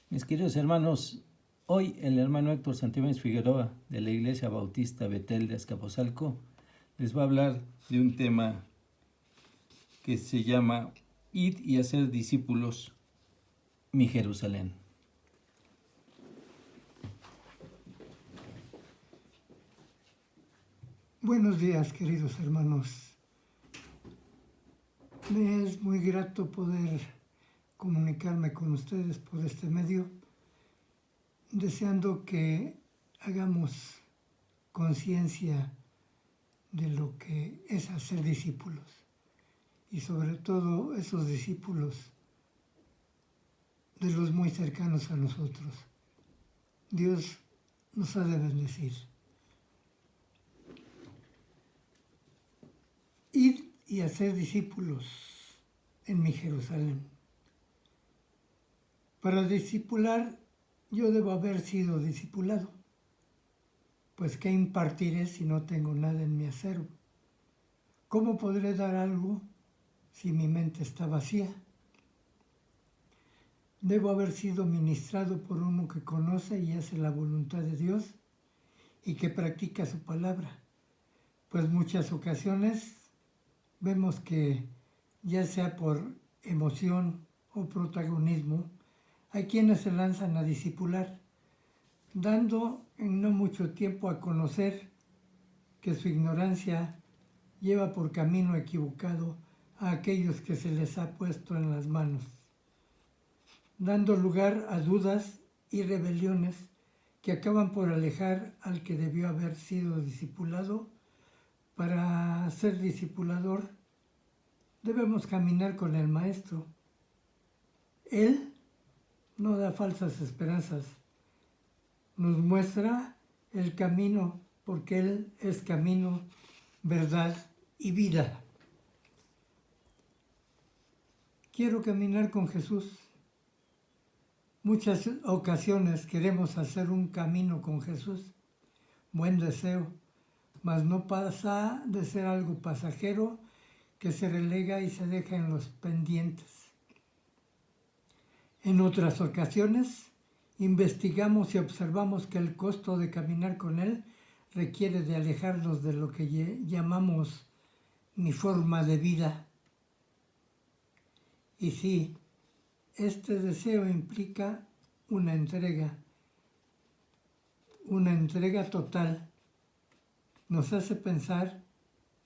Mis queridos hermanos, hoy el hermano Héctor Santibáñez Figueroa de la Iglesia Bautista Betel de Azcapotzalco les va a hablar de un tema que se llama Id y hacer discípulos mi Jerusalén. Buenos días, queridos hermanos. Me es muy grato poder comunicarme con ustedes por este medio, deseando que hagamos conciencia de lo que es hacer discípulos y sobre todo esos discípulos de los muy cercanos a nosotros. Dios nos ha de bendecir. Ir y hacer discípulos en mi Jerusalén. Para discipular, yo debo haber sido discipulado, pues ¿qué impartiré si no tengo nada en mi acervo? ¿Cómo podré dar algo si mi mente está vacía? Debo haber sido ministrado por uno que conoce y hace la voluntad de Dios y que practica su palabra, pues muchas ocasiones vemos que, ya sea por emoción o protagonismo, hay quienes se lanzan a discipular, dando en no mucho tiempo a conocer que su ignorancia lleva por camino equivocado a aquellos que se les ha puesto en las manos, dando lugar a dudas y rebeliones que acaban por alejar al que debió haber sido discipulado. Para ser discipulador debemos caminar con el Maestro. Él no da falsas esperanzas, nos muestra el camino porque Él es camino, verdad y vida. Quiero caminar con Jesús. Muchas ocasiones queremos hacer un camino con Jesús, buen deseo, mas no pasa de ser algo pasajero que se relega y se deja en los pendientes. En otras ocasiones, investigamos y observamos que el costo de caminar con Él requiere de alejarnos de lo que llamamos mi forma de vida. Y sí, este deseo implica una entrega total. Nos hace pensar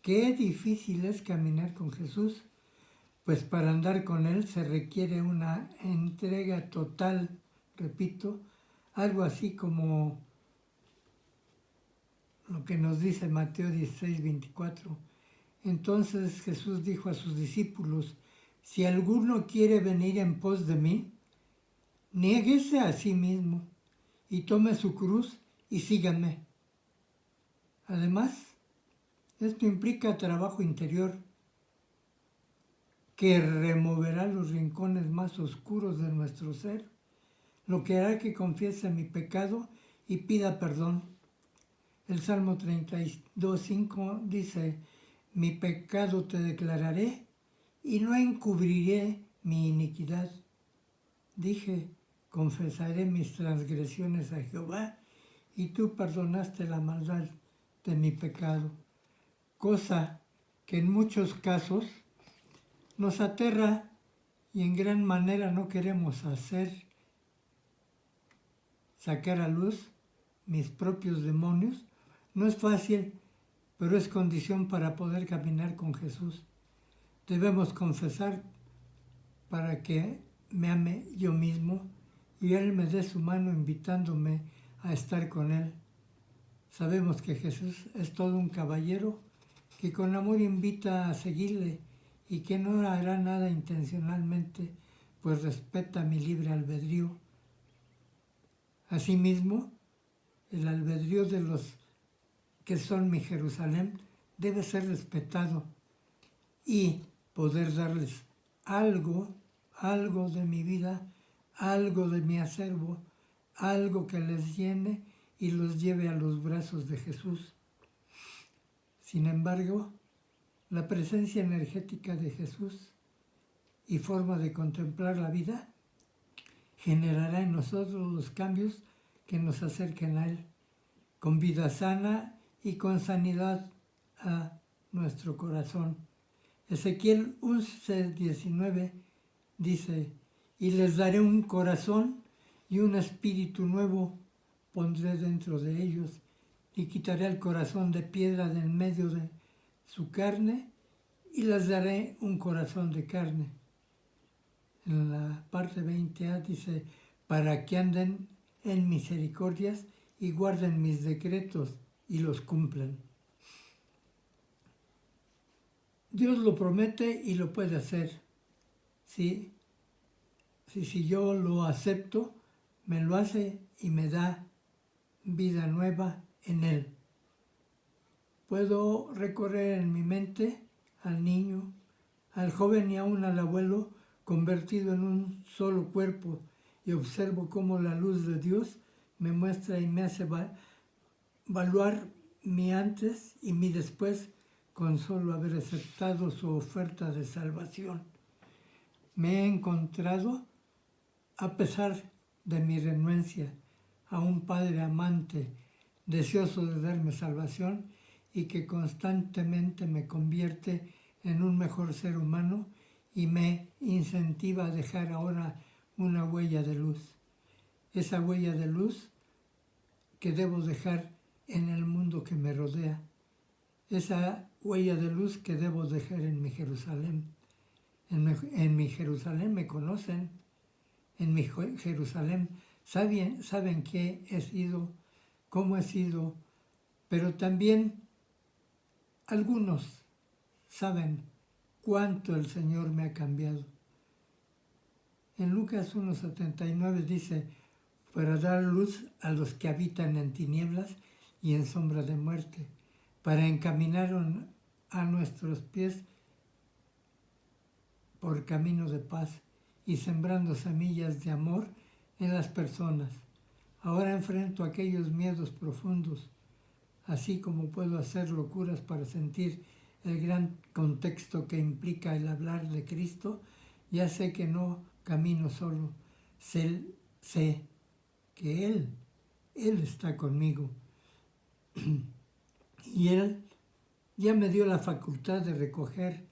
qué difícil es caminar con Jesús, pues para andar con Él se requiere una entrega total, repito, algo así como lo que nos dice Mateo 16, 24. Entonces Jesús dijo a sus discípulos: si alguno quiere venir en pos de mí, niéguese a sí mismo y tome su cruz y sígame. Además, esto implica trabajo interior que removerá los rincones más oscuros de nuestro ser, lo que hará que confiese mi pecado y pida perdón. El Salmo 32:5 dice: mi pecado te declararé y no encubriré mi iniquidad. Dije: confesaré mis transgresiones a Jehová, y tú perdonaste la maldad de mi pecado. Cosa que en muchos casos nos aterra y en gran manera no queremos hacer. Sacar a luz mis propios demonios no es fácil, pero es condición para poder caminar con Jesús. Debemos confesar para que me ame yo mismo y Él me dé su mano invitándome a estar con Él. Sabemos que Jesús es todo un caballero que con amor invita a seguirle y que no hará nada intencionalmente, pues respeta mi libre albedrío. Asimismo, el albedrío de los que son mi Jerusalén debe ser respetado y poder darles algo de mi vida, algo de mi acervo, algo que les llene y los lleve a los brazos de Jesús. Sin embargo, la presencia energética de Jesús y forma de contemplar la vida generará en nosotros los cambios que nos acerquen a Él, con vida sana y con sanidad a nuestro corazón. Ezequiel 11:19 dice, y les daré un corazón y un espíritu nuevo pondré dentro de ellos, y quitaré el corazón de piedra del medio de su carne, y les daré un corazón de carne. En la parte 20a dice, para que anden en misericordias y guarden mis decretos y los cumplan. Dios lo promete y lo puede hacer. Si yo lo acepto, me lo hace y me da vida nueva en Él. Puedo recorrer en mi mente al niño, al joven y aún al abuelo convertido en un solo cuerpo, y observo cómo la luz de Dios me muestra y me hace evaluar mi antes y mi después con solo haber aceptado su oferta de salvación. Me he encontrado, a pesar de mi renuencia, a un Padre amante, deseoso de darme salvación y que constantemente me convierte en un mejor ser humano y me incentiva a dejar ahora una huella de luz. Esa huella de luz que debo dejar en el mundo que me rodea. Esa huella de luz que debo dejar en mi Jerusalén. En mi Jerusalén me conocen. En mi Jerusalén saben qué he sido, cómo he sido, pero también algunos saben cuánto el Señor me ha cambiado. En Lucas 1:79 dice, para dar luz a los que habitan en tinieblas y en sombra de muerte, para encaminar a nuestros pies por camino de paz y sembrando semillas de amor en las personas. Ahora enfrento aquellos miedos profundos, así como puedo hacer locuras para sentir el gran contexto que implica el hablar de Cristo. Ya sé que no camino solo, sé que Él está conmigo. Y Él ya me dio la facultad de recoger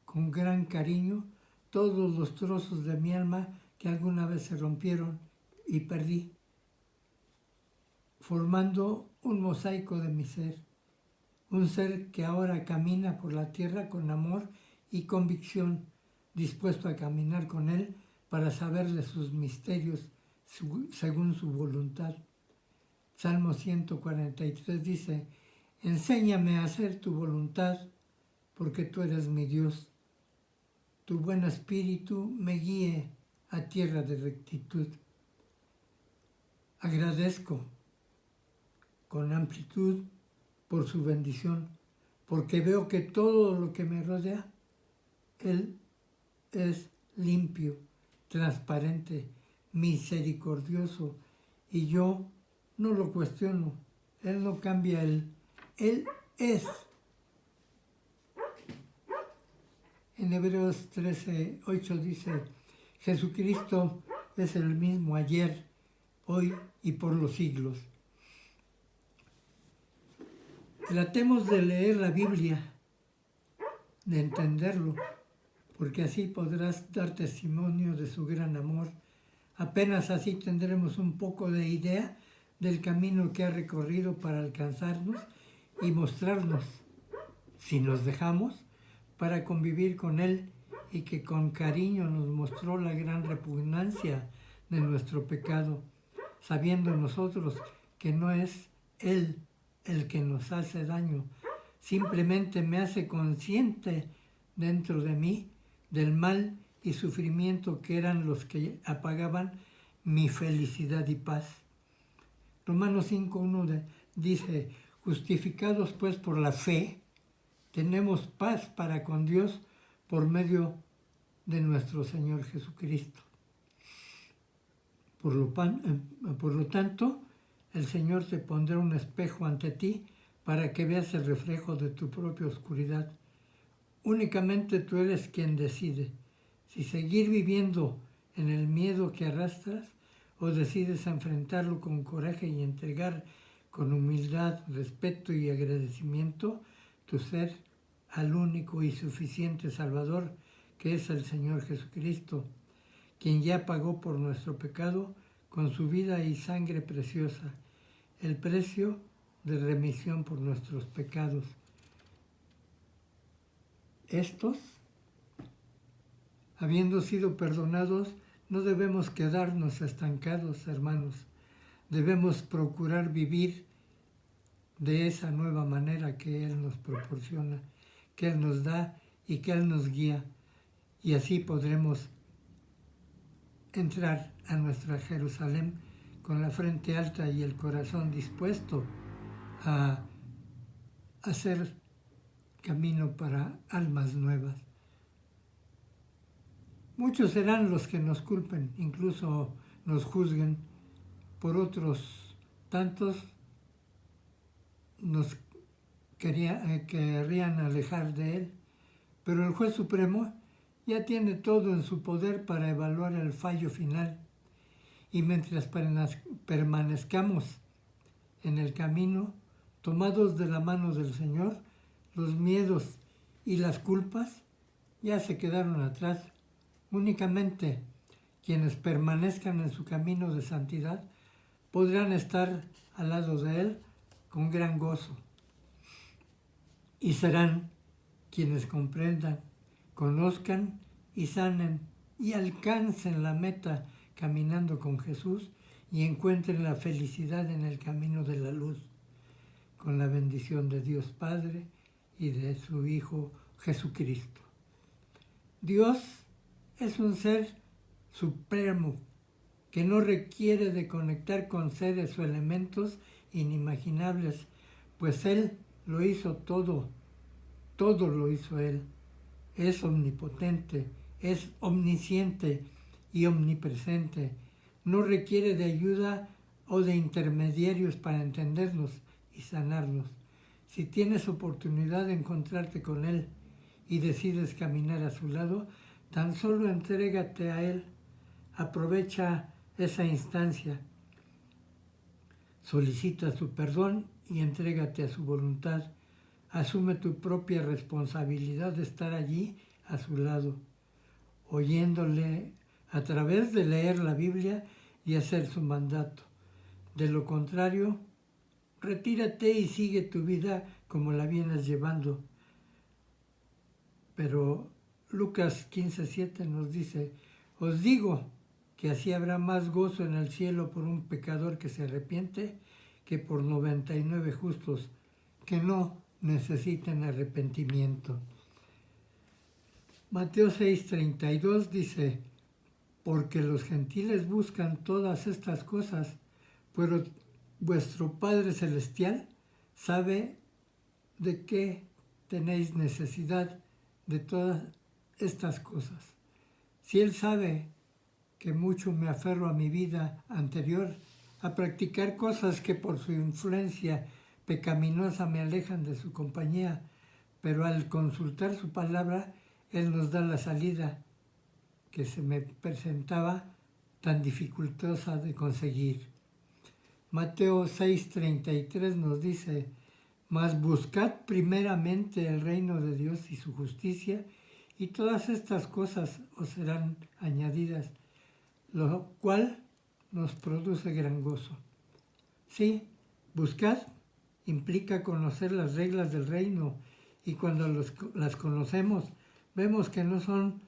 con gran cariño todos los trozos de mi alma que alguna vez se rompieron y perdí, formando un mosaico de mi ser, un ser que ahora camina por la tierra con amor y convicción, dispuesto a caminar con Él para saber de sus misterios según su voluntad. Salmo 143 dice, enséñame a hacer tu voluntad, porque tú eres mi Dios. Tu buen espíritu me guíe a tierra de rectitud. Agradezco con amplitud por su bendición, porque veo que todo lo que me rodea, Él es limpio, transparente, misericordioso, y yo no lo cuestiono. Él no cambia, Él es. En Hebreos 13:8 dice, Jesucristo es el mismo ayer, hoy y por los siglos. Tratemos de leer la Biblia, de entenderlo, porque así podrás dar testimonio de su gran amor. Apenas así tendremos un poco de idea del camino que ha recorrido para alcanzarnos y mostrarnos, si nos dejamos, para convivir con Él, y que con cariño nos mostró la gran repugnancia de nuestro pecado, sabiendo nosotros que no es Él el que nos hace daño, simplemente me hace consciente dentro de mí del mal y sufrimiento que eran los que apagaban mi felicidad y paz. Romanos 5:1 dice, justificados pues por la fe, tenemos paz para con Dios por medio de nuestro Señor Jesucristo. Por lo tanto, el Señor te pondrá un espejo ante ti para que veas el reflejo de tu propia oscuridad. Únicamente tú eres quien decide si seguir viviendo en el miedo que arrastras o decides enfrentarlo con coraje y entregar con humildad, respeto y agradecimiento tu ser al único y suficiente Salvador que es el Señor Jesucristo, quien ya pagó por nuestro pecado con su vida y sangre preciosa, el precio de remisión por nuestros pecados. Estos, habiendo sido perdonados, no debemos quedarnos estancados, hermanos. Debemos procurar vivir de esa nueva manera que Él nos proporciona, que Él nos da y que Él nos guía. Y así podremos entrar a nuestra Jerusalén con la frente alta y el corazón dispuesto a hacer camino para almas nuevas. Muchos serán los que nos culpen, incluso nos juzguen, por otros tantos nos querrían alejar de Él, pero el Juez Supremo ya tiene todo en su poder para evaluar el fallo final, y mientras permanezcamos en el camino, tomados de la mano del Señor, los miedos y las culpas ya se quedaron atrás. Únicamente quienes permanezcan en su camino de santidad podrán estar al lado de Él con gran gozo. Y serán quienes comprendan, conozcan y sanen y alcancen la meta caminando con Jesús y encuentren la felicidad en el camino de la luz, con la bendición de Dios Padre y de su Hijo Jesucristo. Dios es un ser supremo que no requiere de conectar con seres o elementos inimaginables, pues Él lo hizo todo lo hizo Él. Es omnipotente, es omnisciente y omnipresente. No requiere de ayuda o de intermediarios para entendernos y sanarnos. Si tienes oportunidad de encontrarte con Él y decides caminar a su lado, tan solo entrégate a Él, aprovecha esa instancia, solicita su perdón y entrégate a su voluntad. Asume tu propia responsabilidad de estar allí a su lado, oyéndole a través de leer la Biblia y hacer su mandato. De lo contrario, retírate y sigue tu vida como la vienes llevando. Pero Lucas 15:7 nos dice, os digo que así habrá más gozo en el cielo por un pecador que se arrepiente que por 99 justos que no necesiten arrepentimiento. Mateo 6:32 dice, porque los gentiles buscan todas estas cosas, pero vuestro Padre Celestial sabe de qué tenéis necesidad de todas estas cosas. Si Él sabe que mucho me aferro a mi vida anterior, a practicar cosas que por su influencia pecaminosa me alejan de su compañía, pero al consultar su palabra, Él nos da la salida que se me presentaba tan dificultosa de conseguir. Mateo 6:33 nos dice, mas buscad primeramente el reino de Dios y su justicia, y todas estas cosas os serán añadidas, lo cual nos produce gran gozo. Sí, buscad implica conocer las reglas del reino, y cuando las conocemos, vemos que no son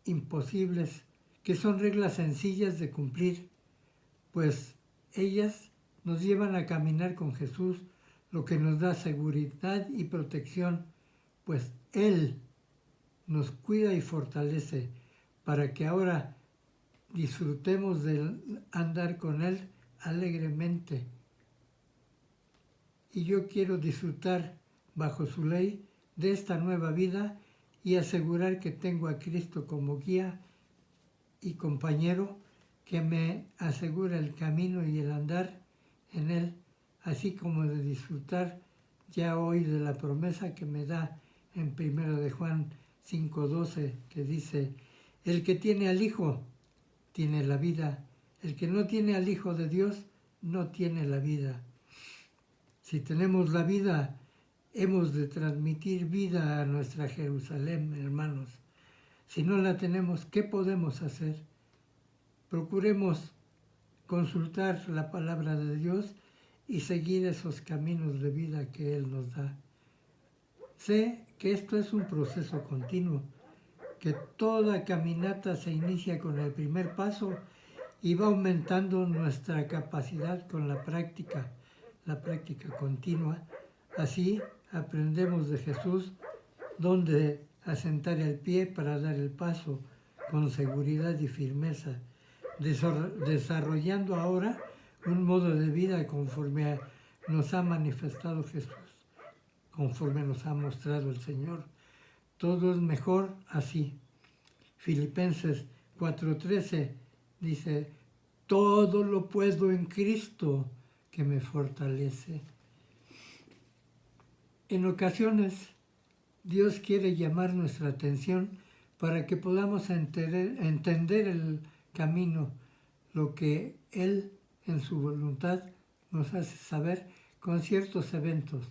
imposibles, que son reglas sencillas de cumplir, pues ellas nos llevan a caminar con Jesús, lo que nos da seguridad y protección, pues Él nos cuida y fortalece para que ahora disfrutemos de andar con Él alegremente. Y yo quiero disfrutar bajo su ley de esta nueva vida y asegurar que tengo a Cristo como guía y compañero que me asegura el camino y el andar en Él, así como de disfrutar ya hoy de la promesa que me da en 1 de Juan 5:12, que dice, el que tiene al Hijo tiene la vida, El que no tiene al Hijo de Dios no tiene la vida. Si tenemos la vida, hemos de transmitir vida a nuestra Jerusalén, hermanos. Si no la tenemos, ¿qué podemos hacer? Procuremos consultar la palabra de Dios y seguir esos caminos de vida que Él nos da. Sé que esto es un proceso continuo, que toda caminata se inicia con el primer paso y va aumentando nuestra capacidad con la práctica continua. Así aprendemos de Jesús dónde asentar el pie para dar el paso con seguridad y firmeza, desarrollando ahora un modo de vida conforme nos ha manifestado Jesús, conforme nos ha mostrado el Señor. Todo es mejor así. Filipenses 4:13 dice, todo lo puedo en Cristo que me fortalece. En ocasiones, Dios quiere llamar nuestra atención para que podamos entender el camino, lo que Él en su voluntad nos hace saber con ciertos eventos.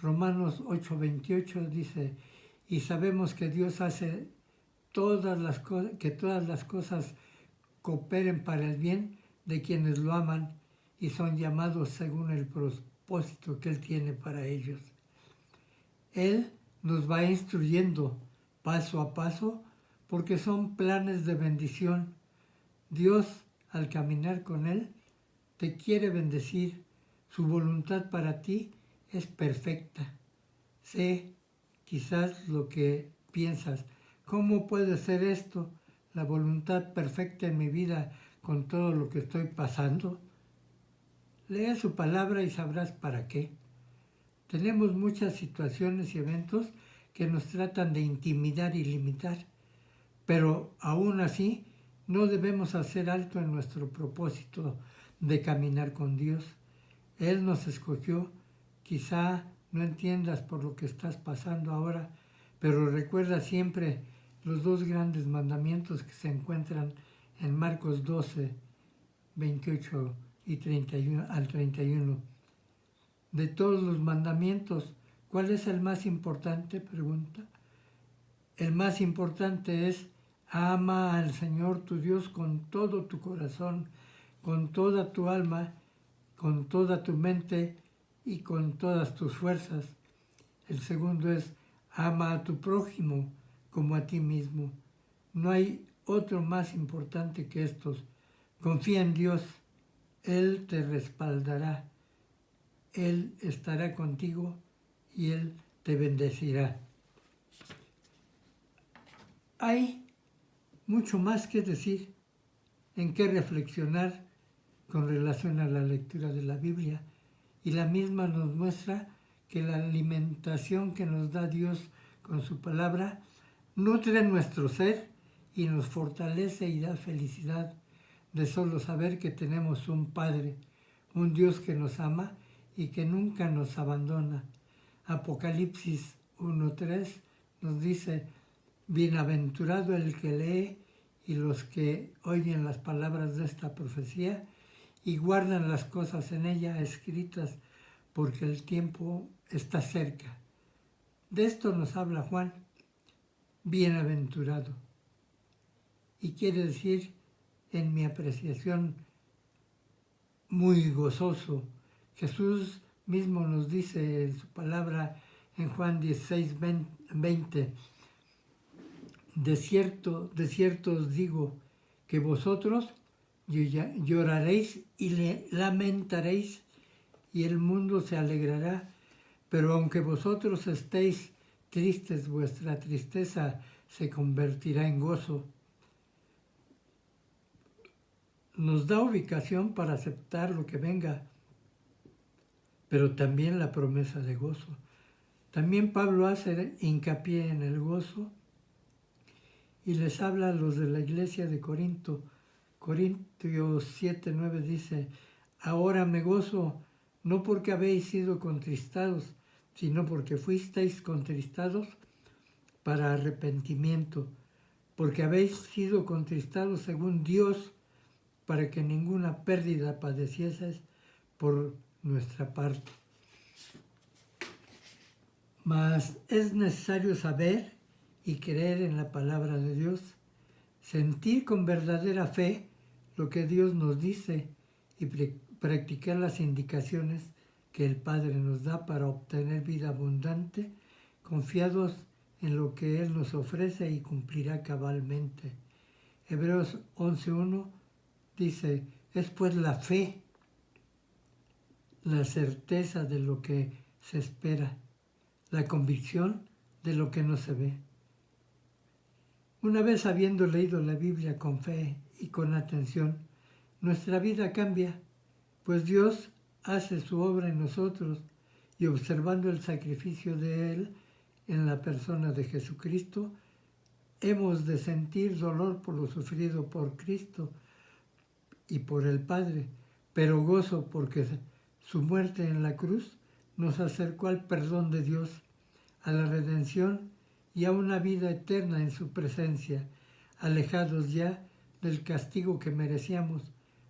Romanos 8:28 dice, y sabemos que Dios hace que todas las cosas cooperen para el bien de quienes lo aman y son llamados según el propósito que Él tiene para ellos. Él nos va instruyendo paso a paso porque son planes de bendición. Dios, al caminar con Él, te quiere bendecir. Su voluntad para ti es perfecta. Sé quizás lo que piensas. ¿Cómo puede ser esto? La voluntad perfecta en mi vida con todo lo que estoy pasando. Lee su palabra y sabrás para qué. Tenemos muchas situaciones y eventos que nos tratan de intimidar y limitar, pero aún así no debemos hacer alto en nuestro propósito de caminar con Dios. Él nos escogió, quizá no entiendas por lo que estás pasando ahora, pero recuerda siempre los dos grandes mandamientos que se encuentran en Marcos 12, 28 y 31 al 31. De todos los mandamientos, ¿cuál es el más importante? Pregunta. El más importante es, ama al Señor tu Dios con todo tu corazón, con toda tu alma, con toda tu mente y con todas tus fuerzas. El segundo es, ama a tu prójimo como a ti mismo. No hay otro más importante que estos. Confía en Dios, Él te respaldará. Él estará contigo y Él te bendecirá. Hay mucho más que decir, en qué reflexionar con relación a la lectura de la Biblia, y la misma nos muestra que la alimentación que nos da Dios con su palabra nutre nuestro ser y nos fortalece y da felicidad de solo saber que tenemos un Padre, un Dios que nos ama y que nunca nos abandona. Apocalipsis 1:3 nos dice, bienaventurado el que lee y los que oyen las palabras de esta profecía y guardan las cosas en ella escritas, porque el tiempo está cerca. De esto nos habla Juan, bienaventurado. Y quiere decir, en mi apreciación, muy gozoso. Jesús mismo nos dice en su palabra en Juan 16:20, de cierto os digo que vosotros lloraréis y lamentaréis y el mundo se alegrará, pero aunque vosotros estéis tristes, vuestra tristeza se convertirá en gozo. Nos da ubicación para aceptar lo que venga, pero también la promesa de gozo. También Pablo hace hincapié en el gozo y les habla a los de la iglesia de Corinto. Corintios 7:9 dice, ahora me gozo, no porque habéis sido contristados, sino porque fuisteis contristados para arrepentimiento, porque habéis sido contristados según Dios para que ninguna pérdida padecieses por nuestra parte. Mas es necesario saber y creer en la palabra de Dios, sentir con verdadera fe lo que Dios nos dice y practicar las indicaciones que el Padre nos da para obtener vida abundante, confiados en lo que Él nos ofrece y cumplirá cabalmente. Hebreos 11:1 dice, es pues la fe, la certeza de lo que se espera, la convicción de lo que no se ve. Una vez habiendo leído la Biblia con fe y con atención, nuestra vida cambia, pues Dios hace su obra en nosotros y observando el sacrificio de Él en la persona de Jesucristo, hemos de sentir dolor por lo sufrido por Cristo y por el Padre, pero gozo porque su muerte en la cruz nos acercó al perdón de Dios, a la redención y a una vida eterna en su presencia, alejados ya del castigo que merecíamos,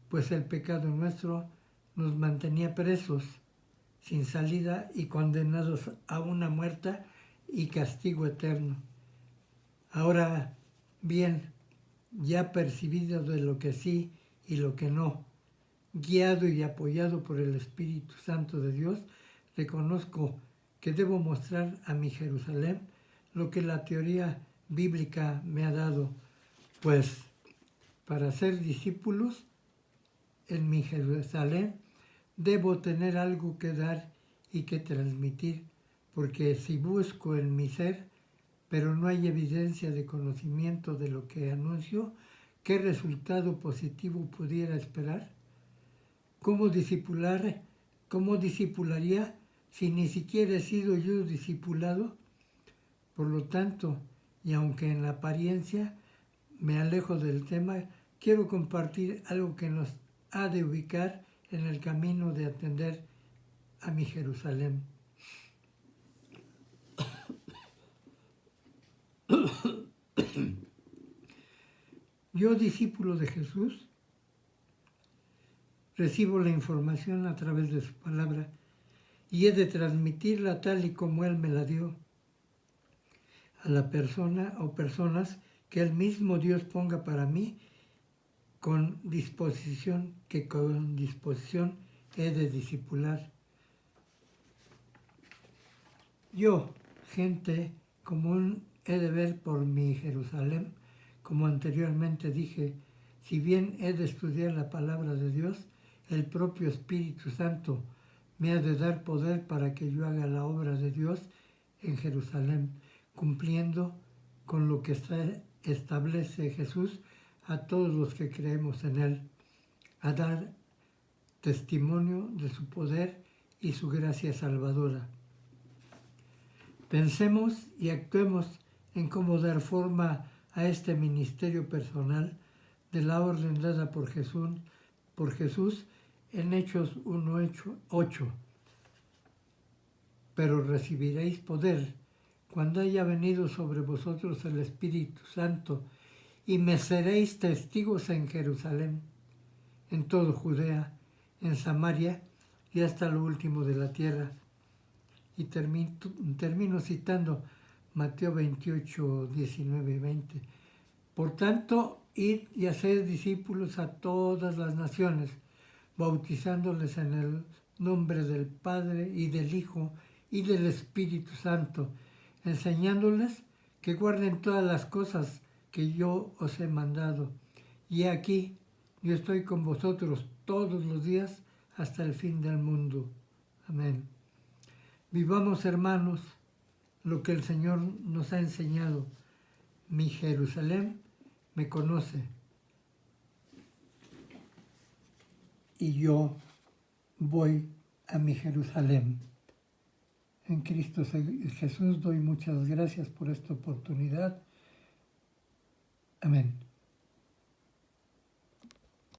pues el pecado nuestro nos mantenía presos, sin salida y condenados a una muerte y castigo eterno. Ahora bien, ya percibido de lo que sí y lo que no, guiado y apoyado por el Espíritu Santo de Dios, reconozco que debo mostrar a mi Jerusalén lo que la teoría bíblica me ha dado, pues para ser discípulos en mi Jerusalén debo tener algo que dar y que transmitir, porque si busco en mi ser, pero no hay evidencia de conocimiento de lo que anuncio, ¿qué resultado positivo pudiera esperar? ¿Cómo discipularía si ni siquiera he sido yo discipulado? Por lo tanto, y aunque en la apariencia me alejo del tema, quiero compartir algo que nos ha de ubicar en el camino de atender a mi Jerusalén. Yo, discípulo de Jesús, recibo la información a través de su palabra y he de transmitirla tal y como Él me la dio a la persona o personas que el mismo Dios ponga para mí con disposición he de discipular. Yo, gente común, he de ver por mi Jerusalén, como anteriormente dije, si bien he de estudiar la palabra de Dios, el propio Espíritu Santo me ha de dar poder para que yo haga la obra de Dios en Jerusalén, cumpliendo con lo que establece Jesús a todos los que creemos en Él, a dar testimonio de su poder y su gracia salvadora. Pensemos y actuemos en cómo dar forma a este ministerio personal de la orden dada por Jesús en Hechos 1:8. Pero recibiréis poder cuando haya venido sobre vosotros el Espíritu Santo y me seréis testigos en Jerusalén, en todo Judea, en Samaria y hasta lo último de la tierra. Y termino citando Mateo 28, 19 y 20. Por tanto, id y haced discípulos a todas las naciones, bautizándoles en el nombre del Padre y del Hijo y del Espíritu Santo, enseñándoles que guarden todas las cosas que yo os he mandado. Y aquí yo estoy con vosotros todos los días hasta el fin del mundo. Amén. Vivamos, hermanos, lo que el Señor nos ha enseñado. Mi Jerusalén me conoce y yo voy a mi Jerusalén. En Cristo Jesús doy muchas gracias por esta oportunidad. Amén.